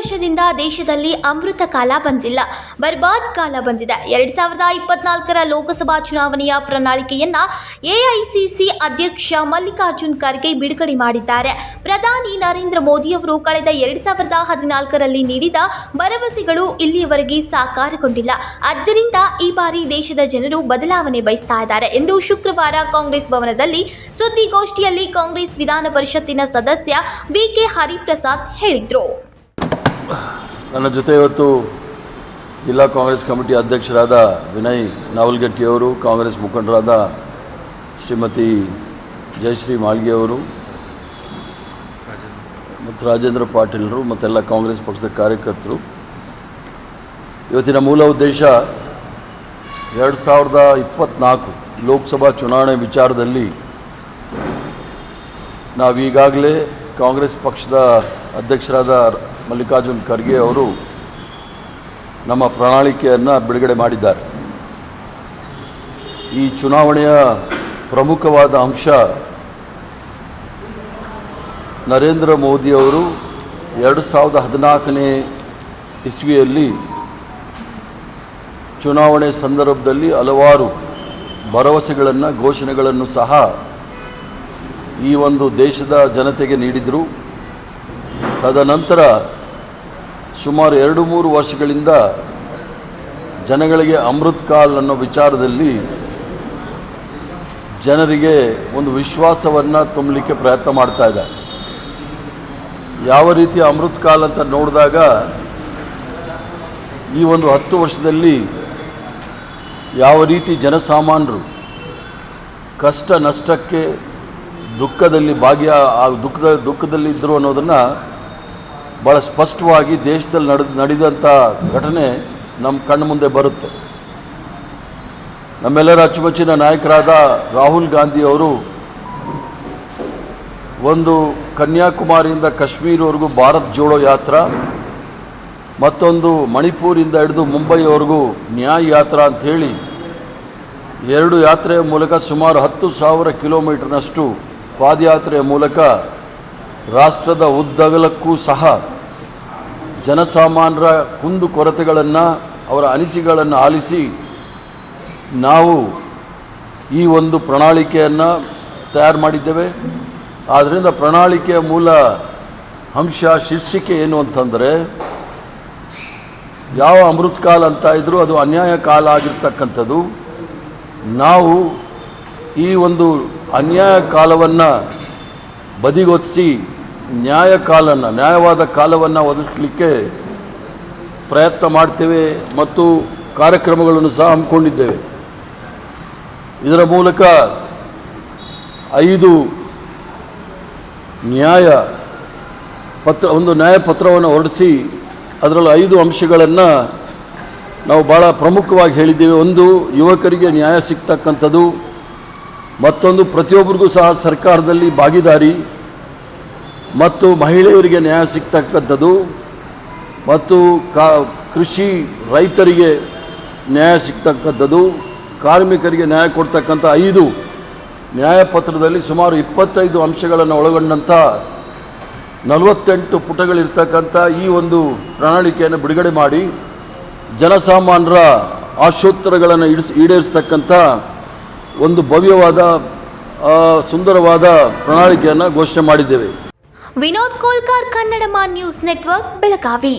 ವರ್ಷದಿಂದ ದೇಶದಲ್ಲಿ ಅಮೃತ ಕಾಲ ಬಂದಿಲ್ಲ, ಬರ್ಬಾದ್ ಕಾಲ ಬಂದಿದೆ. 2024ರ ಲೋಕಸಭಾ ಚುನಾವಣೆಯ ಪ್ರಣಾಳಿಕೆಯನ್ನ ಎಐಸಿಸಿ ಅಧ್ಯಕ್ಷ ಮಲ್ಲಿಕಾರ್ಜುನ್ ಖರ್ಗೆ ಬಿಡುಗಡೆ ಮಾಡಿದ್ದಾರೆ. ಪ್ರಧಾನಿ ನರೇಂದ್ರ ಮೋದಿಯವರು ಕಳೆದ 2014ರಲ್ಲಿ ನೀಡಿದ ಭರವಸೆಗಳು ಇಲ್ಲಿಯವರೆಗೆ ಸಾಕಾರಗೊಂಡಿಲ್ಲ. ಆದ್ದರಿಂದ ಈ ಬಾರಿ ದೇಶದ ಜನರು ಬದಲಾವಣೆ ಬಯಸ್ತಾ ಇದ್ದಾರೆ ಎಂದು ಶುಕ್ರವಾರ ಕಾಂಗ್ರೆಸ್ ಭವನದಲ್ಲಿ ಸುದ್ದಿಗೋಷ್ಠಿಯಲ್ಲಿ ಕಾಂಗ್ರೆಸ್ ವಿಧಾನ ಪರಿಷತ್ತಿನ ಸದಸ್ಯ ಬಿಕೆ ಹರಿಪ್ರಸಾದ್ ಹೇಳಿದರು. ನನ್ನ ಜೊತೆ ಇವತ್ತು ಜಿಲ್ಲಾ ಕಾಂಗ್ರೆಸ್ ಕಮಿಟಿ ಅಧ್ಯಕ್ಷರಾದ ವಿನಯ್ ನಾವಲ್ಗಟ್ಟಿಯವರು, ಕಾಂಗ್ರೆಸ್ ಮುಖಂಡರಾದ ಶ್ರೀಮತಿ ಜಯಶ್ರೀ ಮಾಳ್ಗೆಯವರು ಮತ್ತು ರಾಜೇಂದ್ರ ಪಾಟೀಲರು ಮತ್ತೆಲ್ಲ ಕಾಂಗ್ರೆಸ್ ಪಕ್ಷದ ಕಾರ್ಯಕರ್ತರು. ಇವತ್ತಿನ ಮೂಲ ಉದ್ದೇಶ 2024 ಲೋಕಸಭಾ ಚುನಾವಣೆ ವಿಚಾರದಲ್ಲಿ ನಾವೀಗಾಗಲೇ ಕಾಂಗ್ರೆಸ್ ಪಕ್ಷದ ಅಧ್ಯಕ್ಷರಾದ ಮಲ್ಲಿಕಾರ್ಜುನ್ ಖರ್ಗೆ ಅವರು ನಮ್ಮ ಪ್ರಣಾಳಿಕೆಯನ್ನು ಬಿಡುಗಡೆ ಮಾಡಿದ್ದಾರೆ. ಈ ಚುನಾವಣೆಯ ಪ್ರಮುಖವಾದ ಅಂಶ ನರೇಂದ್ರ ಮೋದಿಯವರು 2014ನೇ ಇಸ್ವಿಯಲ್ಲಿ ಚುನಾವಣೆ ಸಂದರ್ಭದಲ್ಲಿ ಹಲವಾರು ಭರವಸೆಗಳನ್ನು, ಘೋಷಣೆಗಳನ್ನು ಸಹ ಈ ಒಂದು ದೇಶದ ಜನತೆಗೆ ನೀಡಿದರು. ತದನಂತರ ಸುಮಾರು 2-3 ವರ್ಷಗಳಿಂದ ಜನಗಳಿಗೆ ಅಮೃತ್ ಕಾಲ್ ಅನ್ನೋ ವಿಚಾರದಲ್ಲಿ ಜನರಿಗೆ ಒಂದು ವಿಶ್ವಾಸವನ್ನು ತುಂಬಲಿಕ್ಕೆ ಪ್ರಯತ್ನ ಮಾಡ್ತಾ ಇದ್ದಾರೆ. ಯಾವ ರೀತಿ ಅಮೃತ್ ಕಾಲ್ ಅಂತ ನೋಡಿದಾಗ ಈ ಒಂದು 10 ವರ್ಷದಲ್ಲಿ ಯಾವ ರೀತಿ ಜನಸಾಮಾನ್ಯರು ಕಷ್ಟ ನಷ್ಟಕ್ಕೆ ದುಃಖದಲ್ಲಿ ದುಃಖದಲ್ಲಿ ಇದ್ದರು ಅನ್ನೋದನ್ನು ಭಾಳ ಸ್ಪಷ್ಟವಾಗಿ ದೇಶದಲ್ಲಿ ನಡೆದಂಥ ಘಟನೆ ನಮ್ಮ ಕಣ್ಣು ಮುಂದೆ ಬರುತ್ತೆ. ನಮ್ಮೆಲ್ಲರ ಅಚ್ಚುಮೆಚ್ಚಿನ ನಾಯಕರಾದ ರಾಹುಲ್ ಗಾಂಧಿಯವರು ಒಂದು ಕನ್ಯಾಕುಮಾರಿಯಿಂದ ಕಾಶ್ಮೀರವರೆಗೂ ಭಾರತ್ ಜೋಡೋ ಯಾತ್ರಾ, ಮತ್ತೊಂದು ಮಣಿಪುರಿಂದ ಹಿಡಿದು ಮುಂಬೈವರೆಗೂ ನ್ಯಾಯ ಯಾತ್ರಾ ಅಂಥೇಳಿ 2 ಯಾತ್ರೆಯ ಮೂಲಕ ಸುಮಾರು 10,000 ಕಿಲೋಮೀಟರ್ನಷ್ಟು ಪಾದಯಾತ್ರೆಯ ಮೂಲಕ ರಾಷ್ಟ್ರದ ಉದ್ದಗಲಕ್ಕೂ ಸಹ ಜನಸಾಮಾನ್ಯರ ಕುಂದುಕೊರತೆಗಳನ್ನು, ಅವರ ಅನಿಸಿಕೆಗಳನ್ನು ಆಲಿಸಿ ನಾವು ಈ ಒಂದು ಪ್ರಣಾಳಿಕೆಯನ್ನು ತಯಾರು ಮಾಡಿದ್ದೇವೆ. ಆದ್ದರಿಂದ ಪ್ರಣಾಳಿಕೆಯ ಮೂಲ ಅಂಶ, ಶೀರ್ಷಿಕೆ ಏನು ಅಂತಂದರೆ, ಯಾವ ಅಮೃತ್ ಕಾಲ ಅಂತ ಇದ್ದರೂ ಅದು ಅನ್ಯಾಯ ಕಾಲ ಆಗಿರ್ತಕ್ಕಂಥದ್ದು. ನಾವು ಈ ಒಂದು ಅನ್ಯಾಯ ಕಾಲವನ್ನು ಬದಿಗೊತ್ತಿಸಿ ನ್ಯಾಯವಾದ ಕಾಲವನ್ನು ಒದಗಿಸಲಿಕ್ಕೆ ಪ್ರಯತ್ನ ಮಾಡ್ತೇವೆ ಮತ್ತು ಕಾರ್ಯಕ್ರಮಗಳನ್ನು ಸಹ ಹಮ್ಮಿಕೊಂಡಿದ್ದೇವೆ. ಇದರ ಮೂಲಕ 5 ನ್ಯಾಯಪತ್ರವನ್ನು ಹೊರಡಿಸಿ ಅದರಲ್ಲಿ 5 ಅಂಶಗಳನ್ನು ನಾವು ಭಾಳ ಪ್ರಮುಖವಾಗಿ ಹೇಳಿದ್ದೇವೆ. ಒಂದು, ಯುವಕರಿಗೆ ನ್ಯಾಯ ಸಿಗ್ತಕ್ಕಂಥದ್ದು. ಮತ್ತೊಂದು, ಪ್ರತಿಯೊಬ್ಬರಿಗೂ ಸಹ ಸರ್ಕಾರದಲ್ಲಿ ಭಾಗಿದಾರಿ ಮತ್ತು ಮಹಿಳೆಯರಿಗೆ ನ್ಯಾಯ ಸಿಗ್ತಕ್ಕಂಥದ್ದು. ಮತ್ತು ಕೃಷಿ ರೈತರಿಗೆ ನ್ಯಾಯ ಸಿಗ್ತಕ್ಕಂಥದ್ದು. ಕಾರ್ಮಿಕರಿಗೆ ನ್ಯಾಯ ಕೊಡ್ತಕ್ಕಂಥ 5 ನ್ಯಾಯಪತ್ರದಲ್ಲಿ ಸುಮಾರು 25 ಅಂಶಗಳನ್ನು ಒಳಗೊಂಡಂಥ 48 ಪುಟಗಳಿರ್ತಕ್ಕಂಥ ಈ ಒಂದು ಪ್ರಣಾಳಿಕೆಯನ್ನು ಬಿಡುಗಡೆ ಮಾಡಿ ಜನಸಾಮಾನ್ಯರ ಆಶೋತ್ತರಗಳನ್ನು ಈಡೇರಿಸ್ತಕ್ಕಂಥ ಒಂದು ಭವ್ಯವಾದ ಸುಂದರವಾದ ಪ್ರಣಾಳಿಕೆಯನ್ನು ಘೋಷಣೆ ಮಾಡಿದ್ದೇವೆ. ವಿನೋದ್ ಕೋಲ್ಕಾರ್, ಕನ್ನಡಮ ನ್ಯೂಸ್ ನೆಟ್ವರ್ಕ್, ಬೆಳಗಾವಿ.